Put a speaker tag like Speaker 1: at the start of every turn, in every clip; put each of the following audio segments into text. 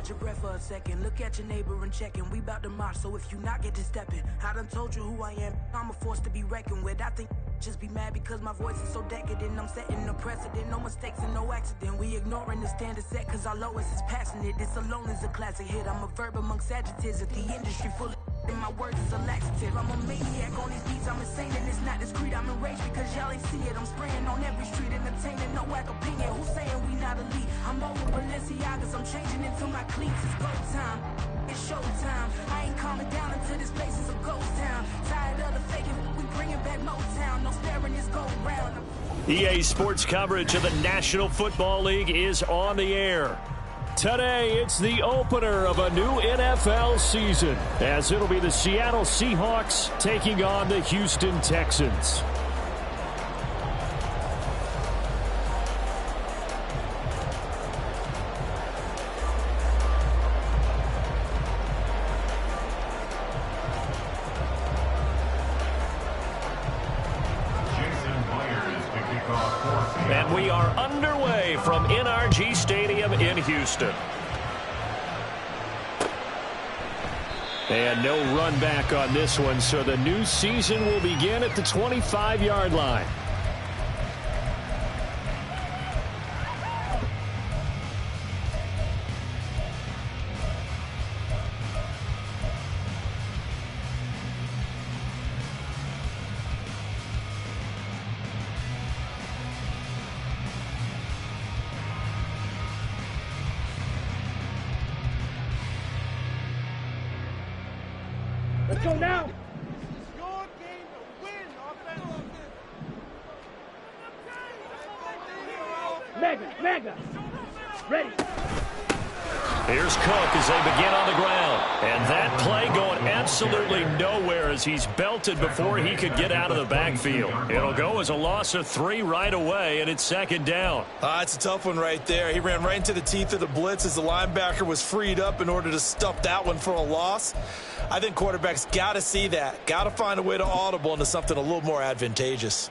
Speaker 1: catch your breath for a second. Look at your neighbor and check in. We bout to march, so if you not, get to stepping. I done told you who I am. I'm a force to be reckoned with. I think just be mad because my voice is so decadent. I'm setting a precedent. No mistakes and no accident. We ignoring the standard set cause our lowest is passionate. This alone is a classic hit. I'm a verb amongst adjectives. If the industry full of and my words is a laxative. I'm a maniac on these beats, I'm insane and it's not discreet. I'm enraged because y'all ain't see it. I'm spraying on every street, entertaining, no whack opinion. Who's saying we not elite? I'm over Balenciagas, I'm changing into my cleats. It's go time, it's show time. I ain't calming down until this place is a ghost town. Tired of the faking, we bringing back Motown. No staring, this go round.
Speaker 2: EA Sports coverage of the National Football League is on the air. Today, it's the opener of a new NFL season, as it'll be the Seattle Seahawks taking on the Houston Texans. And we are underway from NRG Stadium in Houston. And no run back on this one, so the new season will begin at the 25-yard line.
Speaker 3: Let's go now.
Speaker 4: It's your game to win, offense.
Speaker 3: Mega. Ready.
Speaker 2: Here's Cook as they begin on the ground. And that play going absolutely nowhere as he's belted before he could get out of the backfield. It'll go as a loss of 3 right away, and it's second down.
Speaker 5: It's a tough one right there. He ran right into the teeth of the blitz as the linebacker was freed up in order to stuff that one for a loss. I think quarterbacks got to see that. Got to find a way to audible into something a little more advantageous.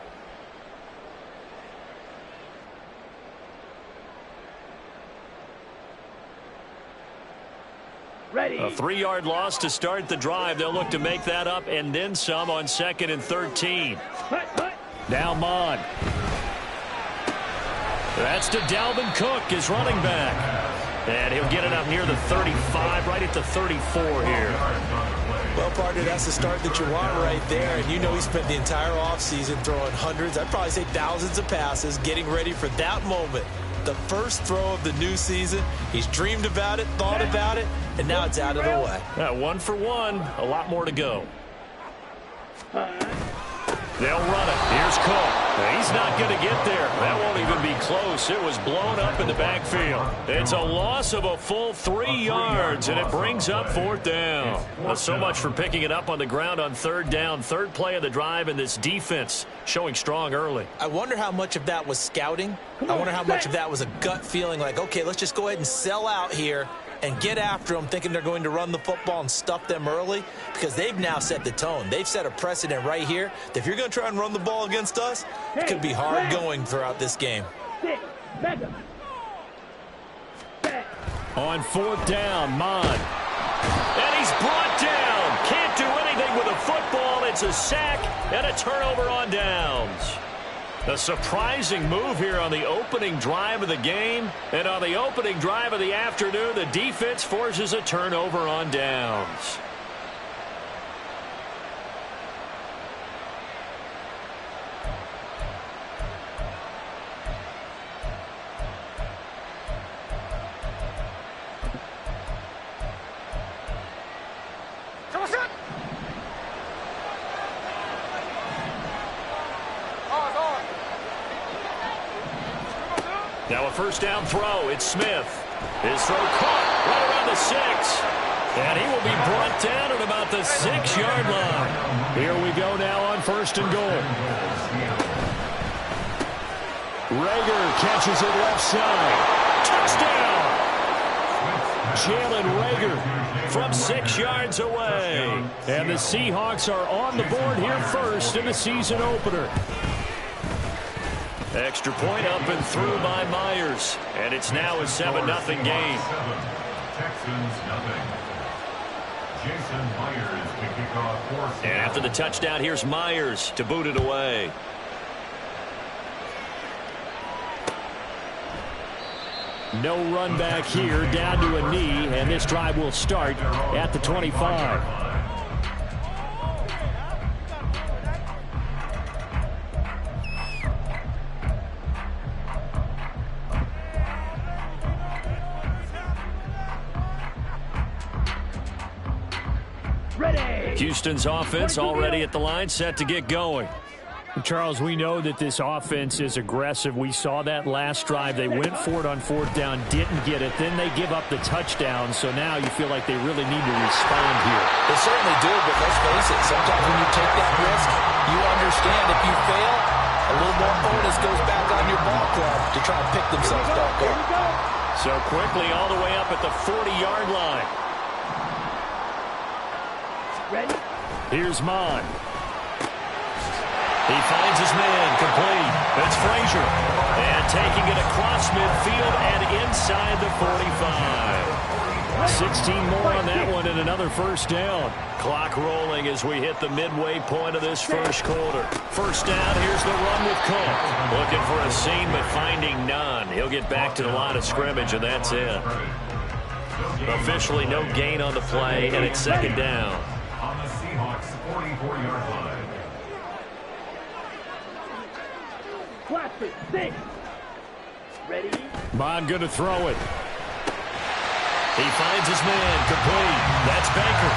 Speaker 3: Ready.
Speaker 2: A 3-yard loss to start the drive. They'll look to make that up and then some on 2nd and 13. Now Mon. That's to Dalvin Cook, his running back. And he'll get it up near the 35, right at the 34 here.
Speaker 5: Well, partner, that's the start that you want right there. And you know he spent the entire offseason throwing hundreds, I'd probably say thousands of passes, getting ready for that moment. The first throw of the new season. He's dreamed about it, thought about it, and now it's out of the way.
Speaker 2: 1 for 1. A lot more to go. They'll run it. Here's Cook. He's not going to get there. That won't even be close. It was blown up in the backfield. It's a loss of a full 3 yards, and it brings up 4th down. Well, so much for picking it up on the ground on 3rd down. 3rd play of the drive, and this defense showing strong early.
Speaker 5: I wonder how much of that was scouting. I wonder how much of that was a gut feeling like, okay, let's just go ahead and sell out here and get after them, thinking they're going to run the football and stuff them early, because they've now set the tone. They've set a precedent right here that if you're going to try and run the ball against us, it could be hard going throughout this game.
Speaker 2: On 4th down, Mon. And he's brought down. Can't do anything with a football. It's a sack and a turnover on downs. A surprising move here on the opening drive of the game. And on the opening drive of the afternoon, the defense forces a turnover on downs. Now a first down throw. It's Smith. His throw caught right around the 6. And he will be brought down at about the 6-yard line. Here we go now on 1st and goal. Rager catches it left side. Touchdown! Jalen Rager from 6 yards away. And the Seahawks are on the board here first in the season opener. Extra point up and through by Myers. And it's now a 7-0 game. And after the touchdown, here's Myers to boot it away.
Speaker 6: No run back here, down to a knee, and this drive will start at the 25. Houston's offense already at the line, set to get going. Charles, we know that this offense is aggressive. We saw that last drive. They went for it on fourth down, didn't get it. Then they give up the touchdown. So now you feel like they really need to respond here.
Speaker 5: They certainly do, but let's face it. Sometimes when you take that risk, you understand if you fail, a little more onus goes back on your ball club to try and pick themselves back up.
Speaker 2: So quickly all the way up at the 40-yard line.
Speaker 3: Ready?
Speaker 2: Here's Mon. He finds his man, complete. It's Frazier. And taking it across midfield and inside the 45. 16 more on that one and another first down. Clock rolling as we hit the midway point of this first quarter. First down, here's the run with Cook. Looking for a seam, but finding none. He'll get back to the line of scrimmage, and that's it. Officially no gain on the play, and it's second down.
Speaker 7: On the Seahawks 44-yard line.
Speaker 3: Watch it. 6. Ready?
Speaker 6: Mon going to throw it.
Speaker 2: He finds his man, complete. That's Baker.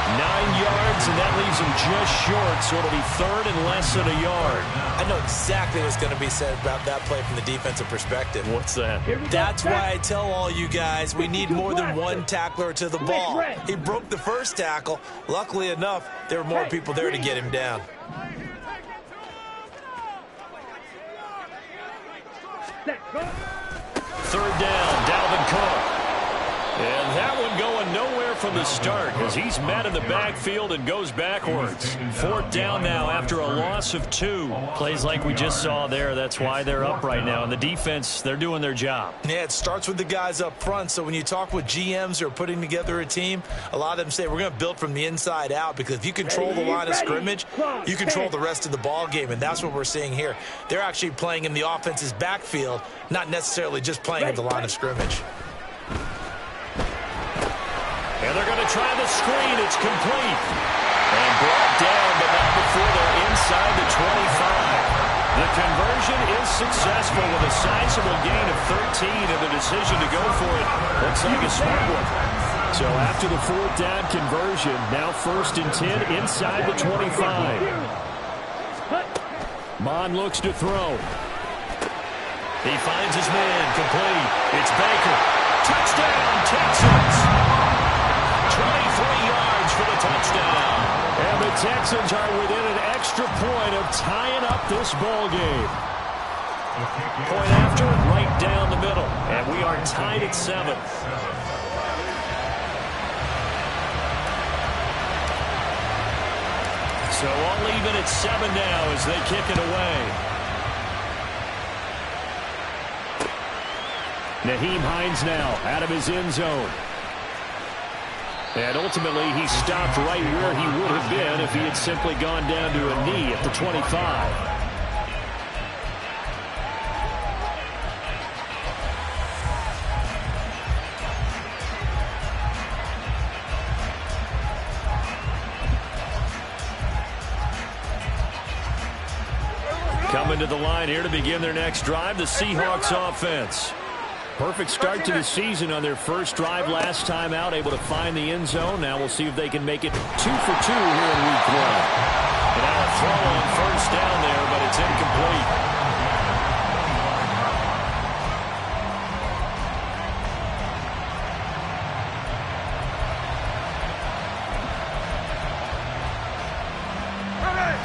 Speaker 2: 9 yards, and that leaves him just short, so it'll be third and less than a yard.
Speaker 5: I know exactly what's going to be said about that play from the defensive perspective.
Speaker 2: What's that?
Speaker 5: That's why I tell all you guys we need more than one tackler to the ball. He broke the first tackle. Luckily enough, there were more people there to get him down.
Speaker 2: Third down, Dalvin Cook. And that one going nowhere from the start as he's met in the backfield and goes backwards. Fourth down now after a loss of 2. Plays like we just saw there. That's why they're up right now. And the defense, they're doing their job.
Speaker 5: Yeah, it starts with the guys up front. So when you talk with GMs who are putting together a team, a lot of them say we're going to build from the inside out, because if you control the line of scrimmage, you control the rest of the ball game. And that's what we're seeing here. They're actually playing in the offense's backfield, not necessarily just playing at the line of scrimmage.
Speaker 2: And they're going to try the screen. It's complete. And brought down, but not before they're inside the 25. The conversion is successful with a sizable gain of 13, and the decision to go for it looks like a smart one.
Speaker 6: So after the fourth down conversion, now 1st and 10 inside the 25. Mon looks to throw.
Speaker 2: He finds his man, complete. It's Baker. Touchdown, Texans. 23 yards for the touchdown.
Speaker 6: And the Texans are within an extra point of tying up this ball game.
Speaker 2: Point after, right down the middle. And we are tied at 7. So all even at 7 now as they kick it away.
Speaker 6: Nyheim Hines now out of his end zone. And ultimately, he stopped right where he would have been if he had simply gone down to a knee at the 25.
Speaker 2: Coming to the line here to begin their next drive, the Seahawks offense.
Speaker 6: Perfect start to the season on their first drive last time out, able to find the end zone. Now we'll see if they can make it 2 for 2 here in week 1.
Speaker 2: And now a throw on first down there, but it's incomplete.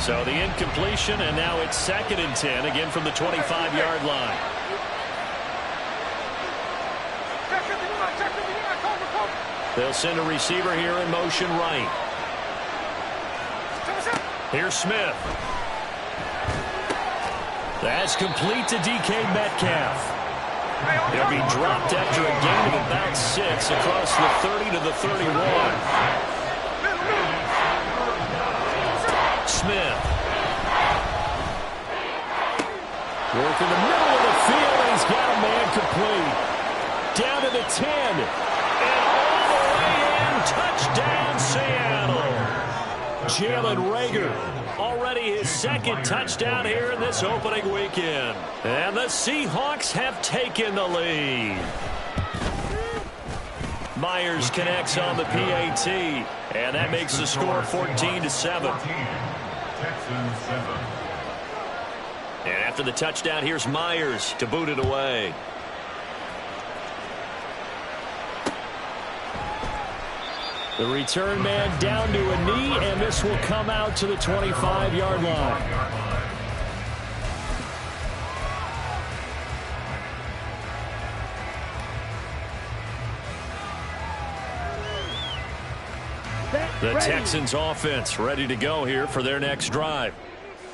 Speaker 2: So the incompletion, and now it's 2nd and 10, again from the 25-yard line. They'll send a receiver here in motion right. Here's Smith. That's complete to DK Metcalf. He'll be dropped after a gain of about 6 across the 30 to the 31. Smith. Work in the middle of the field, and he's got a man complete. Down to the 10. And all the way in. Touchdown, Seattle. Jalen Reagor. Already his second touchdown here in this opening weekend. And the Seahawks have taken the lead. Myers connects on the PAT. And that makes the score 14-7.
Speaker 7: Texans 7.
Speaker 2: And after the touchdown, here's Myers to boot it away. The return man down to a knee, and this will come out to the 25-yard line. The Texans offense ready to go here for their next drive.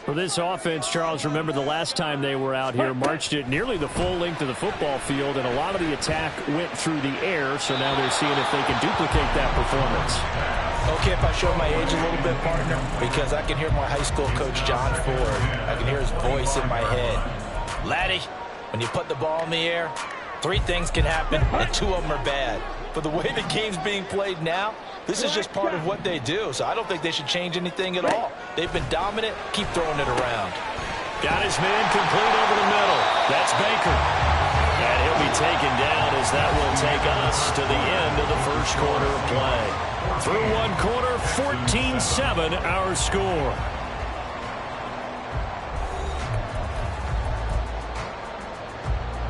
Speaker 6: For this offense, Charles, remember the last time they were out here, marched it nearly the full length of the football field, and a lot of the attack went through the air, so now they're seeing if they can duplicate that performance.
Speaker 5: Okay, if I show my age a little bit, partner, because I can hear my high school coach, John Ford. I can hear his voice in my head. Laddie, when you put the ball in the air, 3 things can happen, and 2 of them are bad. But the way the game's being played now, this is just part of what they do, so I don't think they should change anything at all. They've been dominant. Keep throwing it around.
Speaker 2: Got his man complete over the middle. That's Baker. And he'll be taken down as that will take us to the end of the first quarter of play. Through one quarter, 14-7 our score.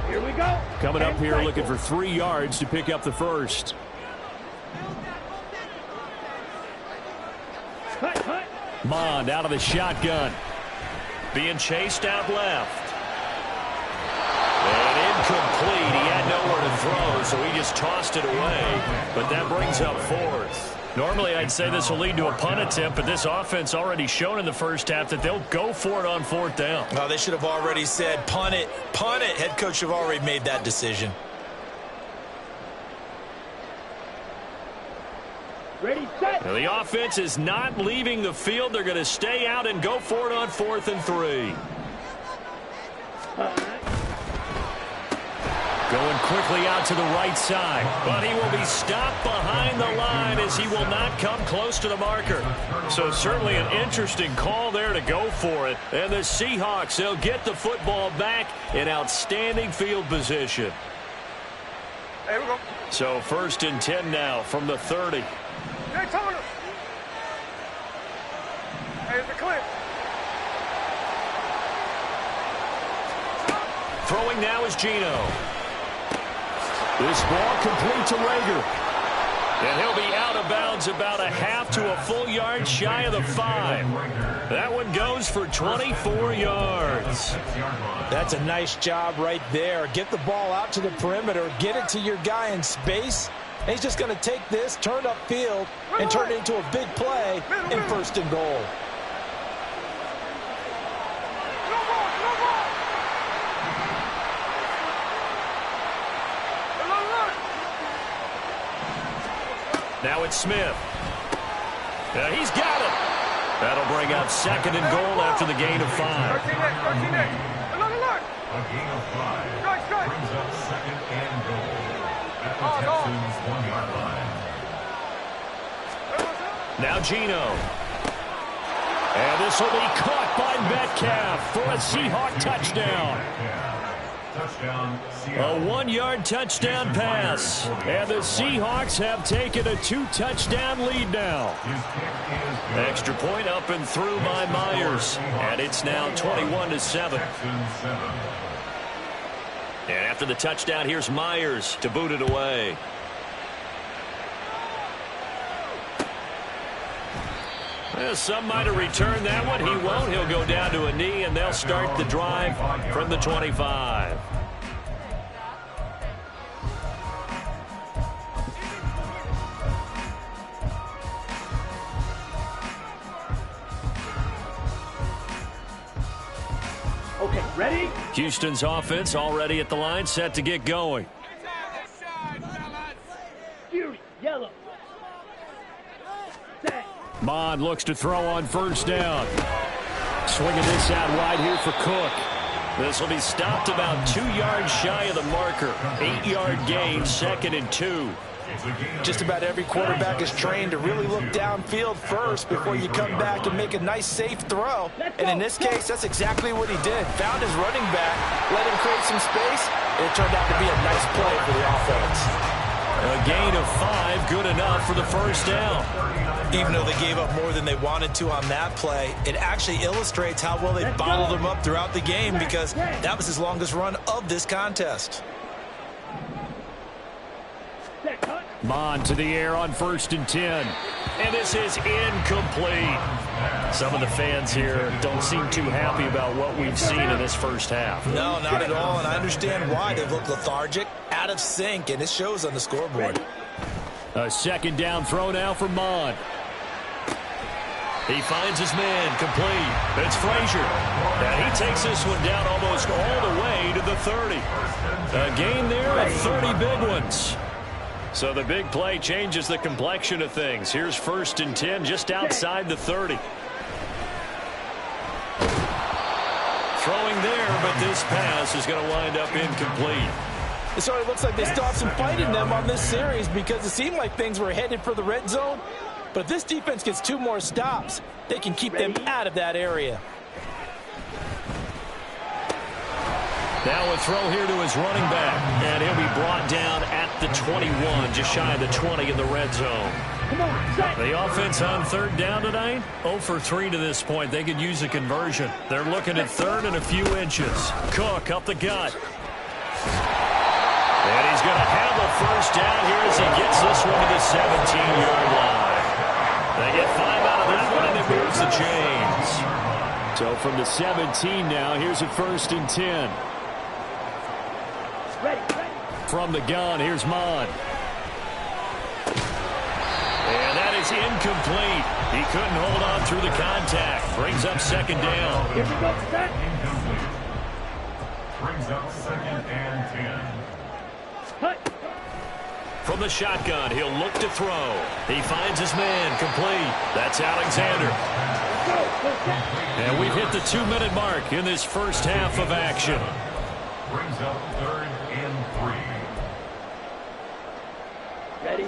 Speaker 3: Here we go.
Speaker 6: Coming up here looking for 3 yards to pick up the first. Mond out of the shotgun.
Speaker 2: Being chased out left. And incomplete. He had nowhere to throw, so he just tossed it away. But that brings up 4th. Normally, I'd say this will lead to a punt attempt, but this offense already shown in the first half that they'll go for it on 4th down.
Speaker 5: Oh, they should have already said, punt it, punt it. Head coach have already made that decision.
Speaker 3: Ready, set.
Speaker 2: Now, the offense is not leaving the field. They're going to stay out and go for it on 4th and 3. Going quickly out to the right side. But he will be stopped behind the line as he will not come close to the marker. So certainly an interesting call there to go for it. And the Seahawks, they'll get the football back in outstanding field position.
Speaker 4: There we go.
Speaker 2: So 1st and 10 now from the 30.
Speaker 4: Hey, Tony. Here's the clip.
Speaker 2: Throwing now is Geno. This ball complete to Reagor. And he'll be out of bounds about a half to a full yard shy of the 5. That one goes for 24 yards.
Speaker 5: That's a nice job right there. Get the ball out to the perimeter. Get it to your guy in space. And he's just going to take this, turn upfield, and turn it into a big play in 1st and goal.
Speaker 2: Now it's Smith. He's got it. That'll bring up 2nd and goal after the gain of 5.
Speaker 4: 13 next.
Speaker 7: A gain of 5 brings up 2nd and goal at the Texans' 1-yard line.
Speaker 2: Now Geno. And this will be caught by Metcalf for a Seahawk touchdown.
Speaker 7: Touchdown,
Speaker 2: A 1-yard touchdown pass. And the Seahawks have taken a 2-touchdown lead now. Extra point up and through by Myers. And it's now 21-7. And after the touchdown, here's Myers to boot it away. Well, some might have returned that one. He won't. He'll go down to a knee, and they'll start the drive from the 25.
Speaker 3: Okay, Ready?
Speaker 2: Houston's offense already at the line, set to get going.
Speaker 3: Fury, yellow. Set.
Speaker 6: Mond looks to throw on first down. Swinging this out wide here for Cook.
Speaker 2: This will be stopped about 2 yards shy of the marker. 8-yard gain, 2nd and 2.
Speaker 5: Just about every quarterback is trained to really look downfield first before you come back and make a nice, safe throw. And in this case, that's exactly what he did. Found his running back, let him create some space, and it turned out to be a nice play for the offense.
Speaker 2: A gain of 5, good enough for the first down.
Speaker 5: Even though they gave up more than they wanted to on that play, it actually illustrates how well they bottled them up throughout the game, because that was his longest run of this contest.
Speaker 6: Mond to the air on 1st and 10.
Speaker 2: And this is incomplete. Some of the fans here don't seem too happy about what we've seen in this first half.
Speaker 5: No, not at all, and I understand why. They look lethargic, out of sync, and it shows on the scoreboard.
Speaker 6: A 2nd down throw now for Mond.
Speaker 2: He finds his man, complete. It's Frazier. And he takes this one down almost all the way to the 30. A gain there of 30 big ones. So the big play changes the complexion of things. Here's 1st and 10 just outside the 30. Throwing there, but this pass is going to wind up incomplete.
Speaker 5: So it looks like they still have some fight in them on this series, because it seemed like things were headed for the red zone. But if this defense gets 2 more stops, they can keep them out of that area.
Speaker 2: Now a throw here to his running back, and he'll be brought down at the 21, just shy of the 20 in the red zone. The offense on 3rd down tonight, 0 for 3 to this point. They could use a conversion. They're looking at 3rd and a few inches. Cook up the gut. And he's going to have a first down here as he gets this one to the 17-yard line. They get 5 out of that one, and it moves the chains.
Speaker 6: So from the 17 now, here's a 1st and 10. From the gun, here's Mond.
Speaker 2: And that is incomplete. He couldn't hold on through the contact. Brings up 2nd down.
Speaker 3: Here we go, set.
Speaker 7: Brings up 2nd and 10.
Speaker 2: From the shotgun, he'll look to throw. He finds his man, complete. That's Alexander. And we've hit the 2-minute mark in this first half of action.
Speaker 7: Brings up 3rd and 3.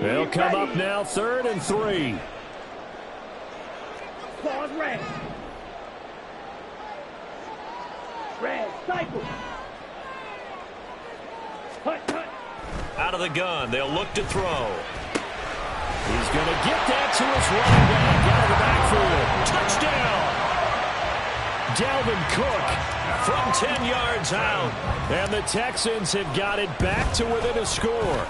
Speaker 6: They'll come up now, 3rd and 3.
Speaker 3: Pause, red. Red, cycle. Hut.
Speaker 2: Out of the gun, they'll look to throw. He's going to get that to his running back out of the backfield. Touchdown! Dalvin Cook from 10 yards out.
Speaker 6: And the Texans have got it back to within a score.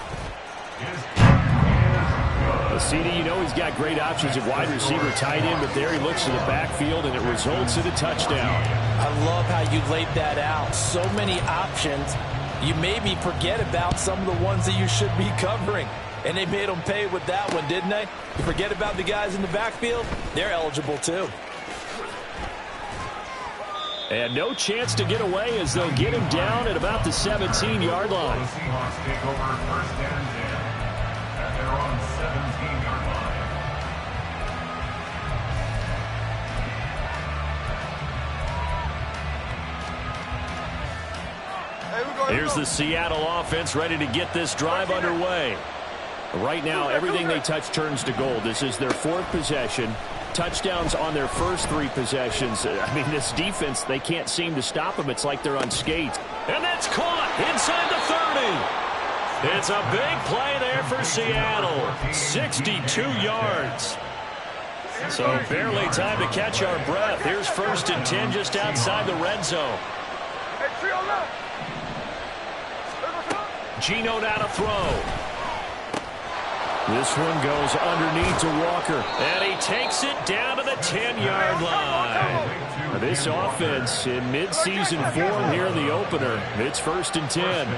Speaker 6: CD, you know he's got great options at wide receiver, tight end, but there he looks to the backfield, and it results in a touchdown.
Speaker 5: I love how you laid that out. So many options. You maybe forget about some of the ones that you should be covering. And they made them pay with that one, didn't they? You forget about the guys in the backfield, they're eligible too.
Speaker 6: And no chance to get away as they'll get him down at about the 17-yard line.
Speaker 7: The Seahawks take over 1st and 10 at their own 17-yard line.
Speaker 2: Here's the Seattle offense ready to get this drive underway.
Speaker 6: Right now, everything they touch turns to gold. This is their 4th possession. Touchdowns on their first 3 possessions. I mean, this defense, they can't seem to stop them. It's like they're on skates.
Speaker 2: And that's caught inside the 30. It's a big play there for Seattle. 62 yards. So barely time to catch our breath. Here's 1st and 10 just outside the red zone. Geno now to throw.
Speaker 6: This one goes underneath to Walker.
Speaker 2: And he takes it down to the 10-yard line.
Speaker 6: This offense in mid-season form here in the opener. It's 1st and 10.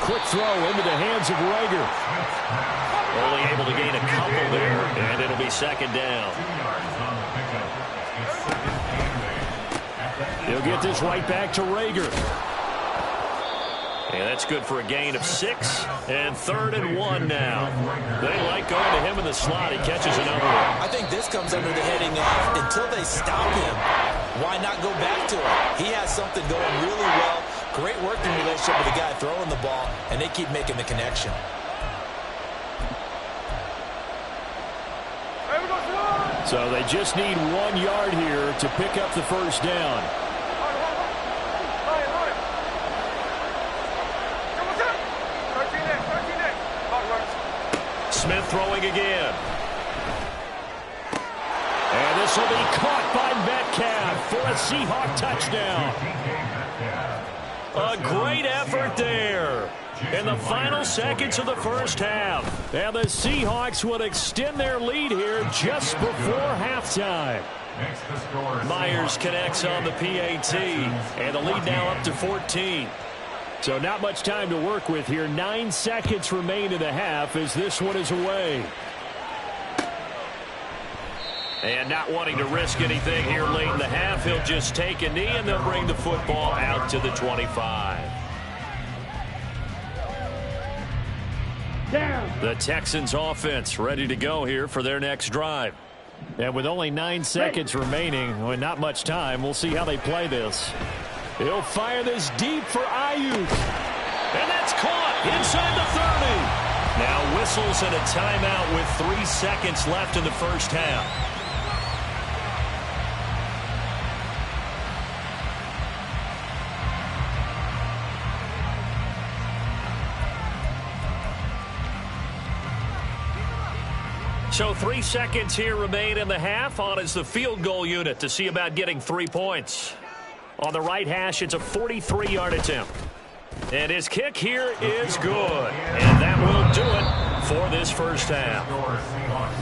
Speaker 6: quick throw into the hands of Rager.
Speaker 2: Only able to gain a couple there, and it'll be second down.
Speaker 6: He'll get this right back to Rager.
Speaker 2: And that's good for a gain of 6, and 3rd and 1 now. They like going to him in the slot. He catches another one.
Speaker 5: I think this comes under the heading of until they stop him, why not go back to him? He has something going really well. Great working relationship with the guy throwing the ball, and they keep making the connection.
Speaker 6: So they just need 1 yard here to pick up the first down.
Speaker 2: Smith throwing again.
Speaker 6: And this will be caught by Metcalf for a Seahawk touchdown.
Speaker 2: A great effort there in the final seconds of the first half.
Speaker 6: And the Seahawks would extend their lead here just before halftime.
Speaker 2: Myers connects on the PAT, and the lead now up to 14.
Speaker 6: So not much time to work with here. 9 seconds remain in the half as this one is away.
Speaker 2: And not wanting to risk anything here late in the half, he'll just take a knee, and they'll bring the football out to the 25.
Speaker 3: Down.
Speaker 2: The Texans offense ready to go here for their next drive.
Speaker 6: And with only 9 seconds remaining, well, not much time, we'll see how they play this. He'll fire this deep for Ayuk.
Speaker 2: And that's caught inside the 30. Now whistles and a timeout with 3 seconds left in the first half. So 3 seconds here remain in the half. On is the field goal unit to see about getting 3 points. On the right hash, it's a 43-yard attempt. And his kick here is good. And that will do it for this first half.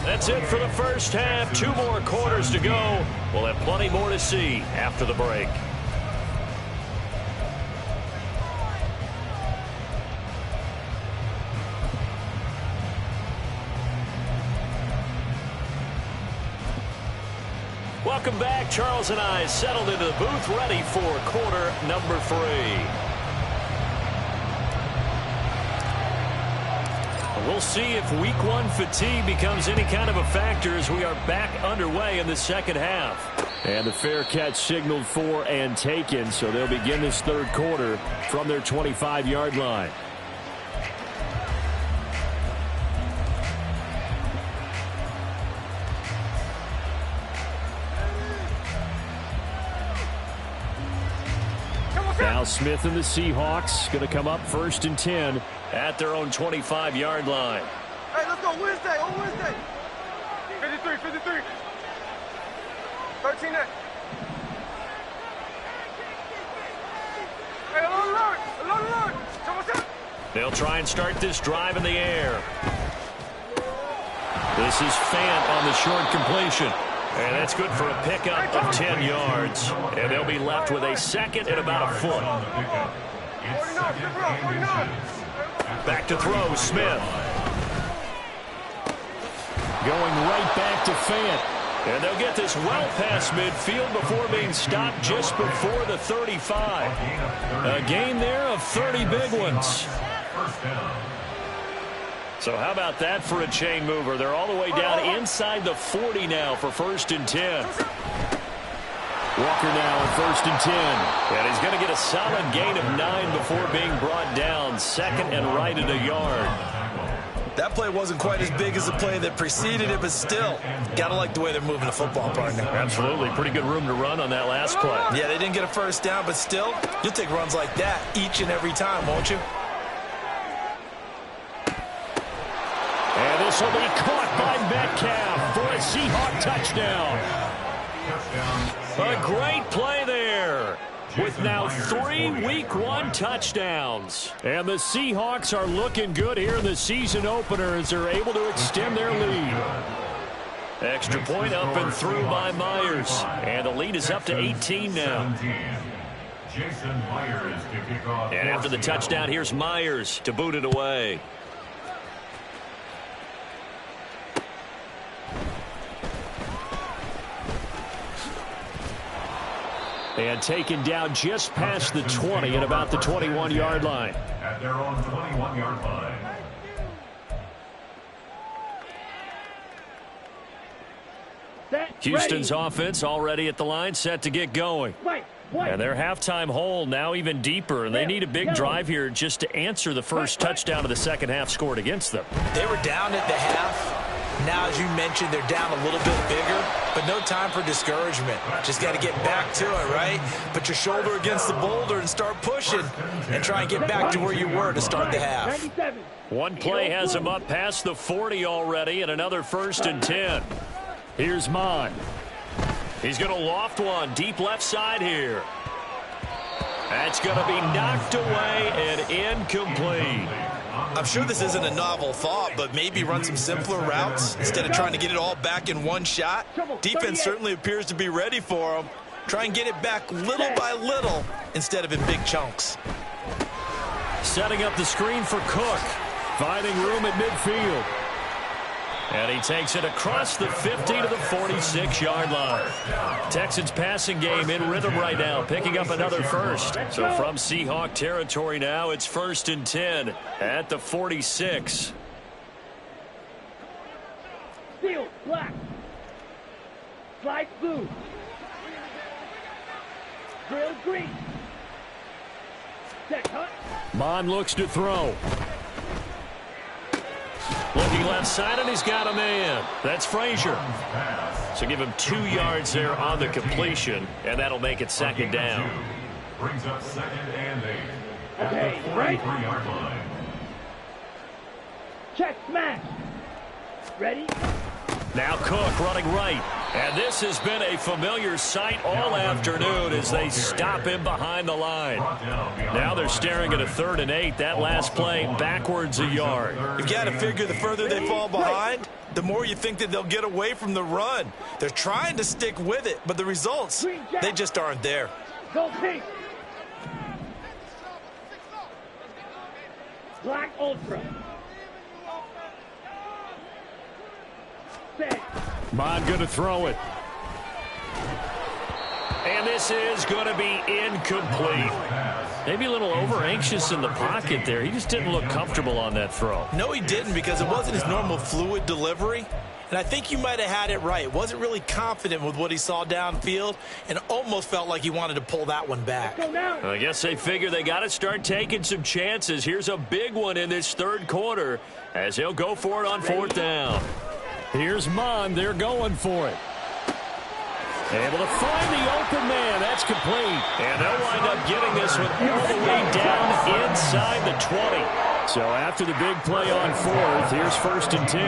Speaker 2: That's it for the first half. 2 more quarters to go. We'll have plenty more to see after the break. Welcome back. Charles and I settled into the booth, ready for quarter number 3. We'll see if week 1 fatigue becomes any kind of a factor as we are back underway in the second half.
Speaker 6: And the fair catch signaled for and taken, so they'll begin this third quarter from their 25-yard line. Now Smith and the Seahawks going to come up 1st and 10
Speaker 2: at their own 25-yard line.
Speaker 4: Hey, let's go Wednesday, on Wednesday. 53. 13 next. Hey, alert.
Speaker 2: They'll try and start this drive in the air. This is Fant on the short completion. And that's good for a pickup of 10 yards. And they'll be left with a second and about a foot. Back to throw, Smith.
Speaker 6: Going right back to Fant.
Speaker 2: And they'll get this well past midfield before being stopped just before the 35. A gain there of 30 big ones. So how about that for a chain mover? They're all the way down inside the 40 now for 1st and 10.
Speaker 6: Walker now on 1st and 10.
Speaker 2: And he's going to get a solid gain of 9 before being brought down. Second and right at a yard.
Speaker 5: That play wasn't quite as big as the play that preceded it, but still, got to like the way they're moving the football, partner.
Speaker 2: Absolutely. Pretty good room to run on that last play.
Speaker 5: Yeah, they didn't get a first down, but still, you'll take runs like that each and every time, won't you?
Speaker 6: And this will be caught by Metcalf for a Seahawk touchdown.
Speaker 2: A great play there with now 3 week 1 touchdowns.
Speaker 6: And the Seahawks are looking good here in the season opener as they're able to extend their lead.
Speaker 2: Extra point up and through by Myers. And the lead is up to 18 now.
Speaker 7: Jason Myers to kick off.
Speaker 2: And after the touchdown, here's Myers to boot it away. And taken down just past the 20 at about the 21-yard line.
Speaker 7: At their own 21-yard line.
Speaker 2: Houston's offense already at the line, set to get going. And their halftime hole now even deeper, and they need a big drive here just to answer the first touchdown of the second half scored against them.
Speaker 5: They were down at the half. Now, as you mentioned, they're down a little bit bigger, but no time for discouragement. Just got to get back to it, right? Put your shoulder against the boulder and start pushing and try and get back to where you were to start the half.
Speaker 2: One play has him up past the 40 already, and another 1st and 10. Here's Mon. He's going to loft one deep left side here. That's going to be knocked away and incomplete.
Speaker 5: I'm sure this isn't a novel thought, but maybe run some simpler routes instead of trying to get it all back in one shot. Defense certainly appears to be ready for them. Try and get it back little by little instead of in big chunks.
Speaker 2: Setting up the screen for Cook. Finding room at midfield. And he takes it across the 50 to the 46-yard line. Texans passing game in rhythm right now, picking up another first. So from Seahawk territory now, it's 1st and 10 at the 46.
Speaker 3: Field, black. Slide blue. Drill green. Set cut.
Speaker 2: Mon looks to throw. Looking left side, and he's got a man. That's Frazier. So give him 2 yards there on the completion, and that'll make it 2nd down.
Speaker 7: Brings up 2nd and 8.
Speaker 3: Okay, right.
Speaker 7: 43-yard line.
Speaker 3: Check smash. Ready?
Speaker 2: Now Cook running right. And this has been a familiar sight all afternoon as they stop him behind the line. Now they're staring at a 3rd and 8. That last play backwards a yard.
Speaker 5: You've got to figure the further they fall behind, the more you think that they'll get away from the run. They're trying to stick with it, but the results, they just aren't there.
Speaker 3: Go pink. Black ultra. Set.
Speaker 2: Mon going to throw it. And this is going to be incomplete. Maybe a little over-anxious in the pocket there. He just didn't look comfortable on that throw.
Speaker 5: No, he didn't, because it wasn't his normal fluid delivery. And I think you might have had it right. Wasn't really confident with what he saw downfield and almost felt like he wanted to pull that one back.
Speaker 2: I guess they figure they got to start taking some chances. Here's a big one in this 3rd quarter as he'll go for it on 4th down. Here's Mon. They're going for it. Able to find the open man. That's complete. And they'll wind up getting this one all the way down inside the 20. So after the big play on 4th, here's 1st and 10.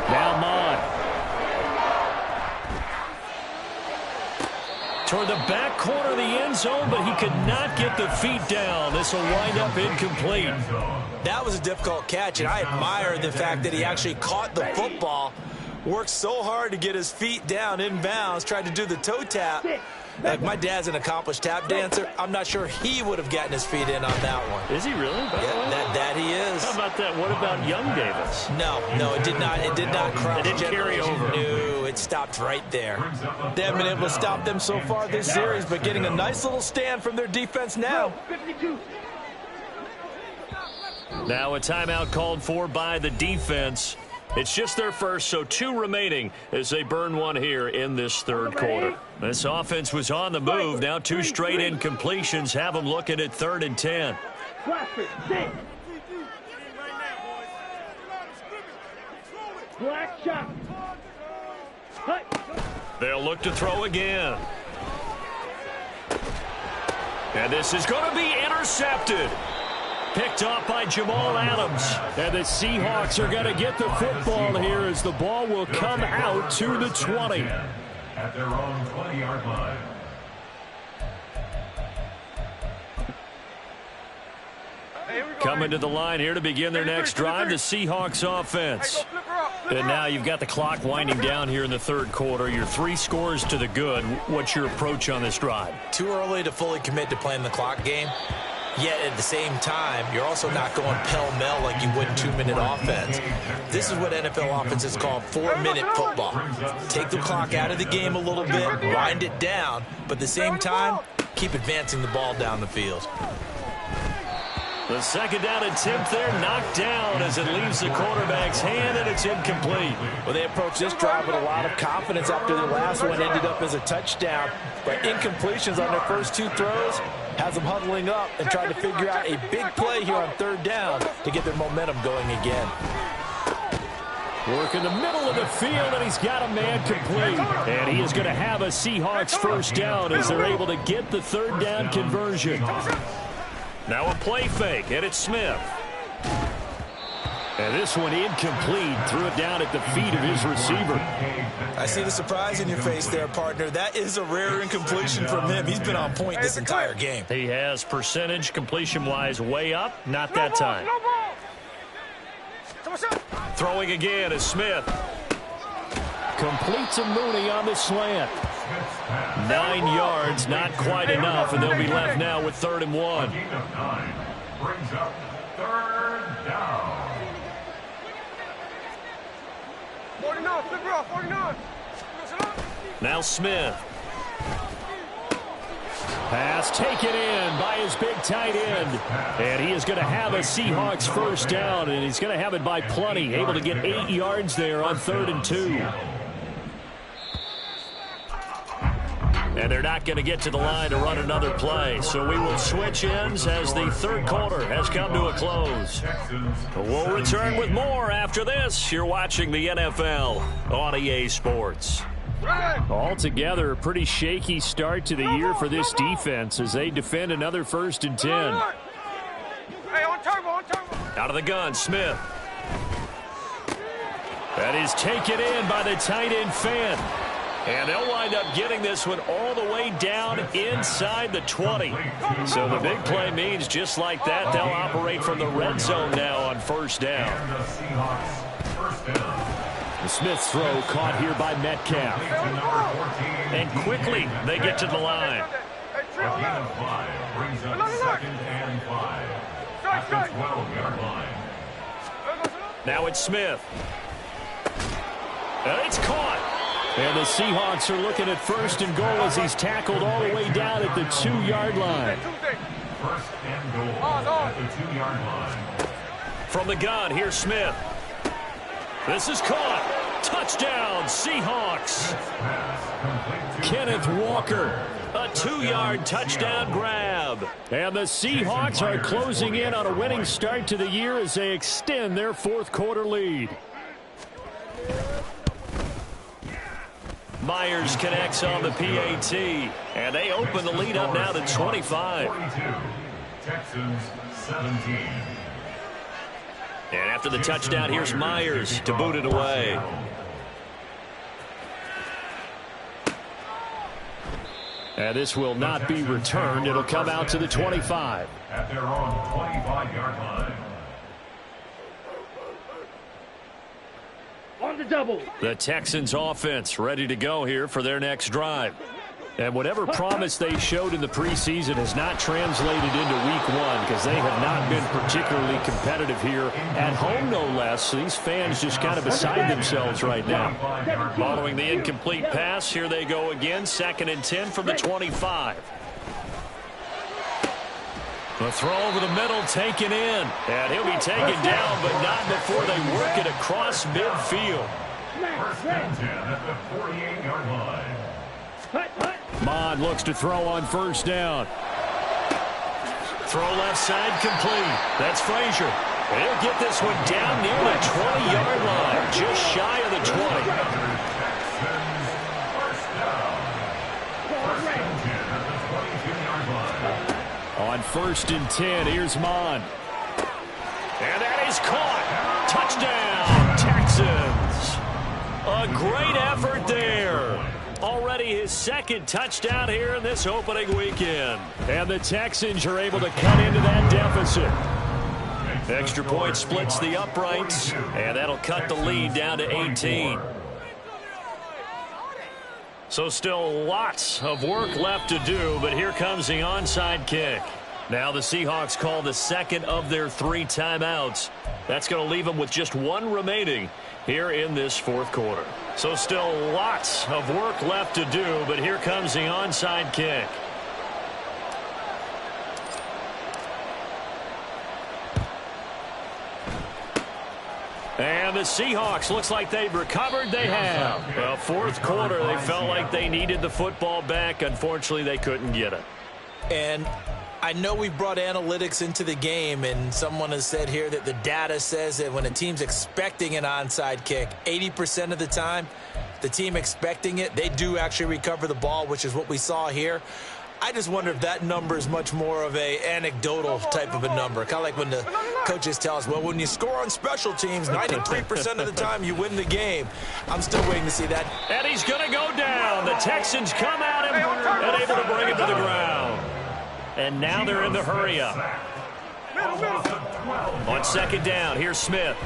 Speaker 2: Now Mon. Toward the back corner of the end zone, but he could not get the feet down. This will wind up incomplete.
Speaker 5: That was a difficult catch, and I admire the fact that he actually caught the football, worked so hard to get his feet down inbounds, tried to do the toe tap. Like, my dad's an accomplished tap dancer. I'm not sure he would have gotten his feet in on that one.
Speaker 2: Is he really?
Speaker 5: Yeah, that he is.
Speaker 2: How about that? What about Young Davis?
Speaker 5: No, it did not. It did not cross.
Speaker 2: It didn't carry over.
Speaker 5: No, it stopped right there. They haven't been able to stop them so far this series, but getting a nice little stand from their defense now.
Speaker 3: 52.
Speaker 2: Now a timeout called for by the defense. It's just their first, so 2 remaining as they burn one here in this 3rd quarter. This offense was on the move. Now 2 straight incompletions have them looking at 3rd and 10.
Speaker 3: Black shot.
Speaker 2: They'll look to throw again. And this is going to be intercepted. Picked off by Jamal Adams. And the Seahawks are going to get the football here as the ball will come out to the 20.
Speaker 7: At their own 20-yard line.
Speaker 2: Coming to the line here to begin their next drive, the Seahawks offense.
Speaker 6: And now you've got the clock winding down here in the third quarter. You're 3 scores to the good. What's your approach on this drive?
Speaker 5: Too early to fully commit to playing the clock game. Yet at the same time, you're also not going pell-mell like you would in 2-minute offense. This is what NFL offenses call 4-minute football. Take the clock out of the game a little bit, wind it down, but at the same time, keep advancing the ball down the field.
Speaker 2: The second down attempt there knocked down as it leaves the quarterback's hand, and it's incomplete.
Speaker 5: Well, they approached this drive with a lot of confidence after the last one ended up as a touchdown. But incompletions on their first 2 throws has them huddling up and trying to figure out a big play here on third down to get their momentum going again.
Speaker 6: Work in the middle of the field, and he's got a man complete. And he is going to have a Seahawks first down as they're able to get the third down conversion.
Speaker 2: Now a play fake, and it's Smith.
Speaker 6: And this one incomplete. Threw it down at the feet of his receiver.
Speaker 5: I see the surprise in your face there, partner. That is a rare incompletion from him. He's been on point this entire game.
Speaker 2: He has percentage completion-wise way up. Not that time. Throwing again is Smith.
Speaker 6: Complete to Mooney on the slant.
Speaker 2: 9 yards, not quite enough, and they'll be left now with 3rd and 1.
Speaker 7: Gain of 9 brings up 3rd down.
Speaker 4: 49, flip it off, 49.
Speaker 2: Now Smith.
Speaker 6: Pass taken in by his big tight end. And he is going to have a Seahawks first down, and he's going to have it by plenty. Able to get 8 yards there on 3rd and 2.
Speaker 2: And they're not going to get to the line to run another play. So we will switch ends as the third quarter has come to a close. We'll return with more after this. You're watching the NFL on EA Sports.
Speaker 6: Altogether, a pretty shaky start to the year for this defense as they defend another 1st and 10.
Speaker 4: Hey, on turbo.
Speaker 2: Out of the gun, Smith.
Speaker 6: That is taken in by the tight end Fan.
Speaker 2: And they'll wind up getting this one all the way down inside the 20. So the big play means just like that, they'll operate from the red zone now on 1st down.
Speaker 6: The Smith's throw caught here by Metcalf.
Speaker 2: And quickly they get to the line.
Speaker 7: A gain of 5 brings up 2nd and 5 at the 12-yard line.
Speaker 2: Now it's Smith. And it's caught.
Speaker 6: And the Seahawks are looking at 1st and goal as he's tackled all the way down at the 2-yard line.
Speaker 7: 1st and goal at the 2-yard line.
Speaker 2: From the gun, here's Smith. This is caught. Touchdown, Seahawks.
Speaker 6: Kenneth Walker.
Speaker 2: A 2-yard touchdown grab.
Speaker 6: And the Seahawks are closing in on a winning start to the year as they extend their 4th quarter lead.
Speaker 2: Myers connects on the PAT, and they open the lead up now to 25.
Speaker 7: 42, Texans 17.
Speaker 2: And after the touchdown, here's Myers to boot it away.
Speaker 6: And this will not be returned. It'll come out to the 25.
Speaker 7: At their own 25-yard line.
Speaker 3: On the double.
Speaker 6: The Texans offense ready to go here for their next drive. And whatever promise they showed in the preseason has not translated into week 1 because they have not been particularly competitive here at home, no less. These fans just kind of beside themselves right now.
Speaker 2: Following the incomplete pass, here they go again. 2nd and 10 from the 25.
Speaker 6: The throw over the middle taken in.
Speaker 2: And he'll be taken down, but not before they work it across midfield.
Speaker 7: 1st and 10 at the 48-yard line.
Speaker 6: Mond looks to throw on 1st down.
Speaker 2: Throw left side complete. That's Frazier. He'll get this one down near the 20-yard line, just shy of the 20.
Speaker 6: On 1st and 10, here's Mond.
Speaker 2: And that is caught. Touchdown, Texans. A great effort there. Already his 2nd touchdown here in this opening weekend.
Speaker 6: And the Texans are able to cut into that deficit.
Speaker 2: Extra point splits the uprights, and that'll cut the lead down to 18. So still lots of work left to do, but here comes the onside kick. Now the Seahawks call the second of their 3 timeouts. That's going to leave them with just 1 remaining here in this fourth quarter. So still lots of work left to do, but here comes the onside kick. And the Seahawks, looks like they've recovered. They have. Well, fourth quarter, they felt like they needed the football back. Unfortunately, they couldn't get it.
Speaker 5: And I know we brought analytics into the game, and someone has said here that the data says that when a team's expecting an onside kick, 80% of the time, the team expecting it, they do actually recover the ball, which is what we saw here. I just wonder if that number is much more of a anecdotal type of a number. Kind of like when the coaches tell us, well, when you score on special teams, 93% of the time you win the game. I'm still waiting to see that.
Speaker 2: And he's going to go down. The Texans come at him and able to bring him to the ground. And now they're in the hurry-up. On second down, here's Smith.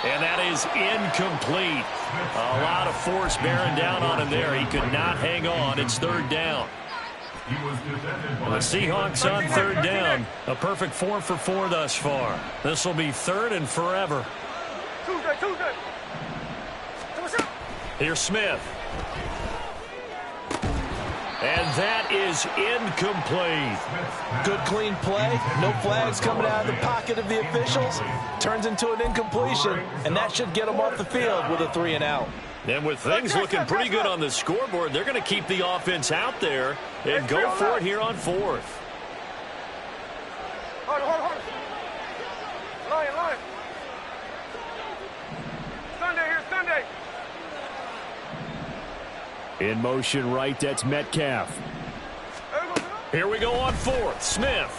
Speaker 2: And that is incomplete. A lot of force bearing down on him there. He could not hang on. It's third down. And the Seahawks on third down. A perfect 4 for 4 thus far. This will be third and forever. Here's Smith. And that is incomplete.
Speaker 5: Good clean play. No flags coming out of the pocket of the officials. Turns into an incompletion, and that should get them off the field with a 3 and out.
Speaker 2: And with things looking pretty good on the scoreboard, they're going to keep the offense out there and go for it here on fourth.
Speaker 4: Lion. Sunday, here's Sunday.
Speaker 6: In motion right, that's Metcalf.
Speaker 2: Here we go on fourth. Smith.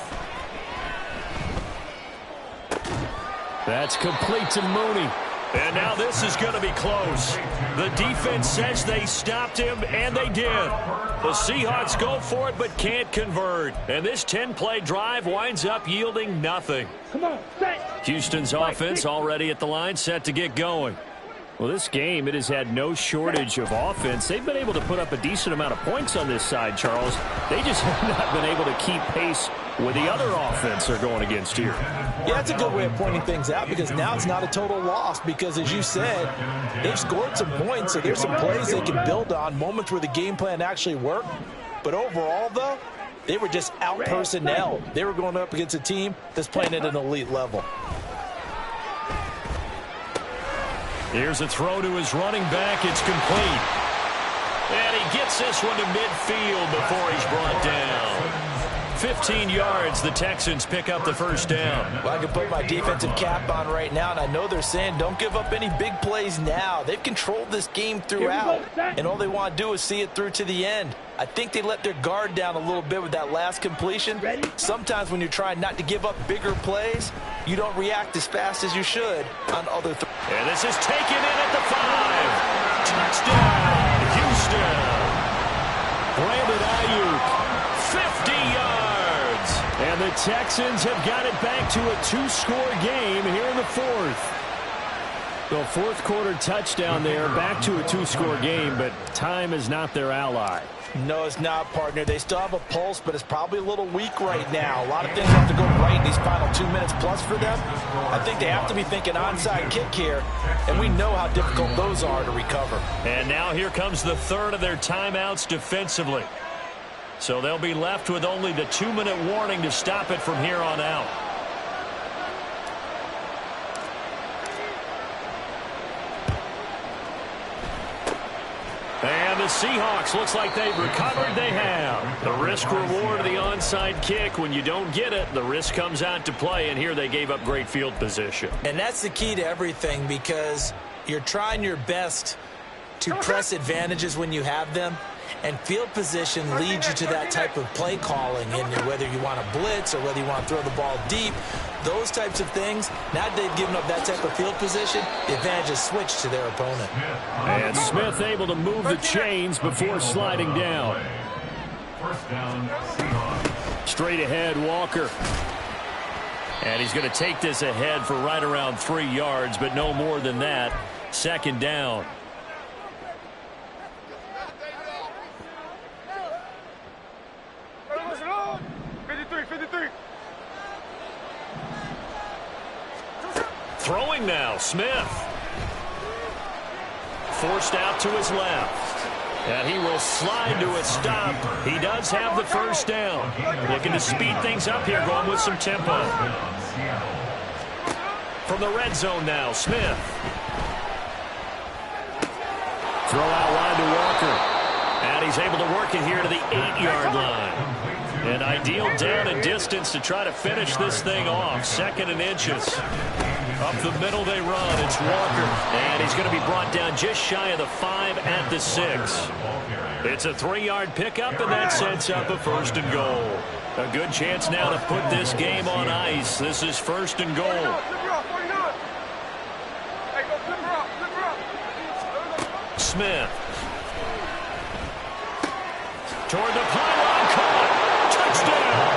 Speaker 6: That's complete to Mooney.
Speaker 2: And now this is going to be close. The defense says they stopped him, and they did. The Seahawks go for it but can't convert. And this 10-play drive winds up yielding nothing.
Speaker 3: Come on, set.
Speaker 2: Houston's offense already at the line, set to get going.
Speaker 6: Well, this game, it has had no shortage of offense. They've been able to put up a decent amount of points on this side, Charles. They just have not been able to keep pace with the other offense they're going against here.
Speaker 5: Yeah, that's a good way of pointing things out, because now it's not a total loss, because as you said, they've scored some points, so there's some plays they can build on, moments where the game plan actually worked. But overall, though, they were just out-personnel. They were going up against a team that's playing at an elite level.
Speaker 2: Here's a throw to his running back. It's complete. And he gets this one to midfield before he's brought down. 15 yards, the Texans pick up the first down.
Speaker 5: Well, I can put my defensive cap on right now, and I know they're saying don't give up any big plays now. They've controlled this game throughout, and all they want to do is see it through to the end. I think they let their guard down a little bit with that last completion. Sometimes when you're trying not to give up bigger plays, you don't react as fast as you should on other throws.
Speaker 2: And this is taken in at the 5. Touchdown, Houston. Brandon Ayuk, 50 yards.
Speaker 6: And the Texans have got it back to a 2-score game here in the fourth. The fourth quarter touchdown there, back to a 2-score game, but time is not their ally.
Speaker 5: No, it's not, partner. They still have a pulse, but it's probably a little weak right now. A lot of things have to go right in these final 2 minutes plus for them. I think they have to be thinking onside kick here, and we know how difficult those are to recover.
Speaker 2: And now here comes the third of their timeouts defensively. So they'll be left with only the 2-minute warning to stop it from here on out. And the Seahawks, looks like they've recovered. They have. The risk-reward of the onside kick. When you don't get it, the risk comes out to play, and here they gave up great field position.
Speaker 5: And that's the key to everything, because you're trying your best to press advantages when you have them, and field position leads you to that type of play calling, and whether you want to blitz or whether you want to throw the ball deep, those types of things. Now that they've given up that type of field position, the advantage is switched to their opponent.
Speaker 6: And Smith able to move the chains before sliding down.
Speaker 7: First down, Seahawks.
Speaker 6: Straight ahead, Walker. And he's going to take this ahead for right around 3 yards, but no more than that. Second down. Throwing now, Smith. Forced out to his left. And he will slide to a stop. He does have the first down. Looking to speed things up here, going with some tempo. From the red zone now, Smith. Throw out wide to Walker. And he's able to work it here to the 8-yard line. An ideal down and distance to try to finish this thing off. 2nd and inches. Up the middle they run. It's Walker. And he's going to be brought down just shy of the 5 at the 6. It's a 3-yard pickup, and that sets up a 1st and goal. A good chance now to put this game on ice. This is 1st and goal. Smith. Toward the pylon, caught. Touchdown.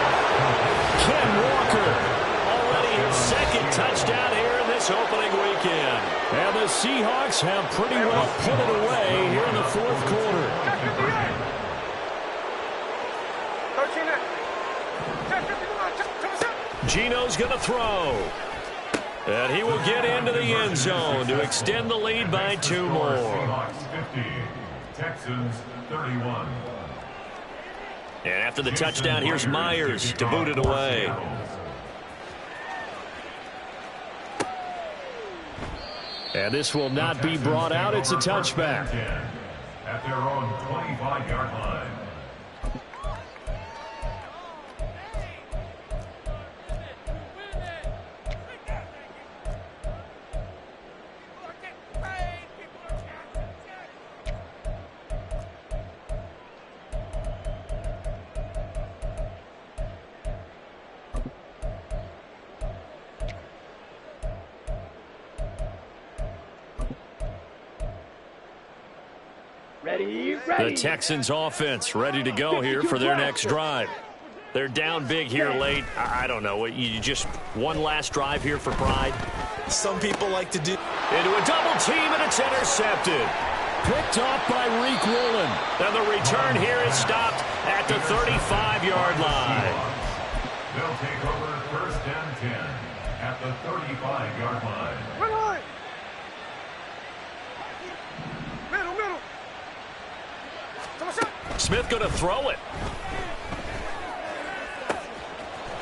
Speaker 6: Ken Walker. Already his 2nd touchdown here in this opening weekend. And the Seahawks have pretty well put it away here in the 4th quarter. Gino's going to throw. And he will get into the end zone to extend the lead by 2 more.
Speaker 7: Seahawks 50, Texans 31.
Speaker 2: And after the touchdown, here's Myers to boot it away.
Speaker 6: And this will not be brought out. It's a touchback.
Speaker 7: At their own 25-yard line.
Speaker 6: The Texans offense ready to go here for their next drive. They're down big here late. I don't know. You just one last drive here for pride?
Speaker 5: Some people like to do.
Speaker 2: Into a double team, and it's intercepted.
Speaker 6: Picked off by Reek Woolen.
Speaker 2: And the return here is stopped at the 35-yard line.
Speaker 7: They'll take over 1st and 10 at the 35-yard line.
Speaker 2: Smith going to throw it.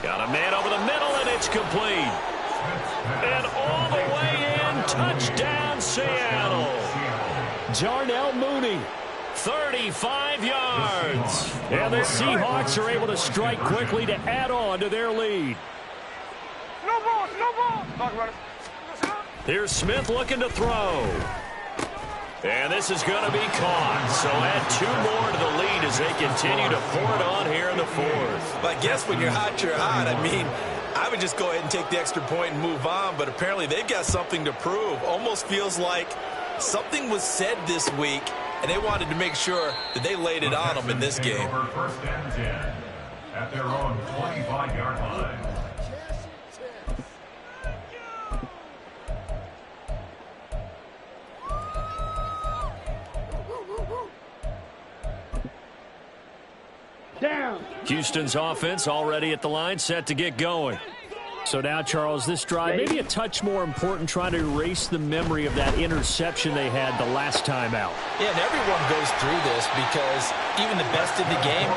Speaker 2: Got a man over the middle, and it's complete. And all the way in, touchdown Seattle.
Speaker 6: Darnell Mooney.
Speaker 2: 35 yards.
Speaker 6: And the Seahawks are able to strike quickly to add on to their lead.
Speaker 4: No ball, no ball. Talk about it.
Speaker 2: Here's Smith looking to throw. And this is going to be caught. So add 2 more to the lead as they continue to pour it on here in the 4th.
Speaker 5: But I guess when you're hot, you're hot. I mean, I would just go ahead and take the extra point and move on. But apparently they've got something to prove. Almost feels like something was said this week, and they wanted to make sure that they laid it on them in this game.
Speaker 7: Over 1st and 10 at their own 25-yard line.
Speaker 3: Down.
Speaker 6: Houston's offense already at the line, set to get going. So now, Charles, this drive, maybe a touch more important, trying to erase the memory of that interception they had the last time out.
Speaker 5: Yeah, and everyone goes through this because even the best of the game,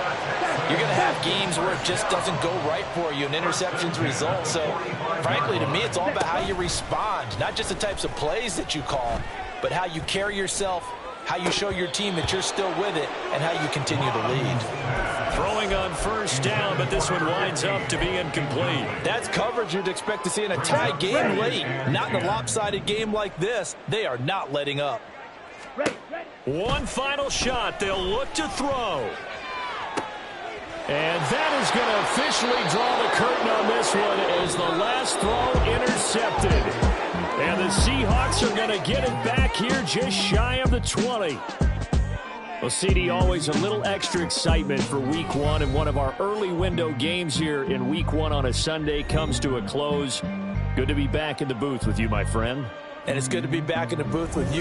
Speaker 5: you're going to have games where it just doesn't go right for you, and interceptions result. So, frankly, to me, it's all about how you respond, not just the types of plays that you call, but how you carry yourself, how you show your team that you're still with it, and how you continue to lead.
Speaker 2: Throwing on 1st down, but this one winds up to be incomplete.
Speaker 5: That's coverage you'd expect to see in a tie game late. Not in a lopsided game like this. They are not letting up.
Speaker 2: One final shot. They'll look to throw.
Speaker 6: And that is going to officially draw the curtain on this one as the last throw intercepted. And the Seahawks are going to get it back here just shy of the 20. Well, CD, always a little extra excitement for Week 1, and one of our early window games here in Week 1 on a Sunday comes to a close. Good to be back in the booth with you, my friend.
Speaker 5: And it's good to be back in the booth with you.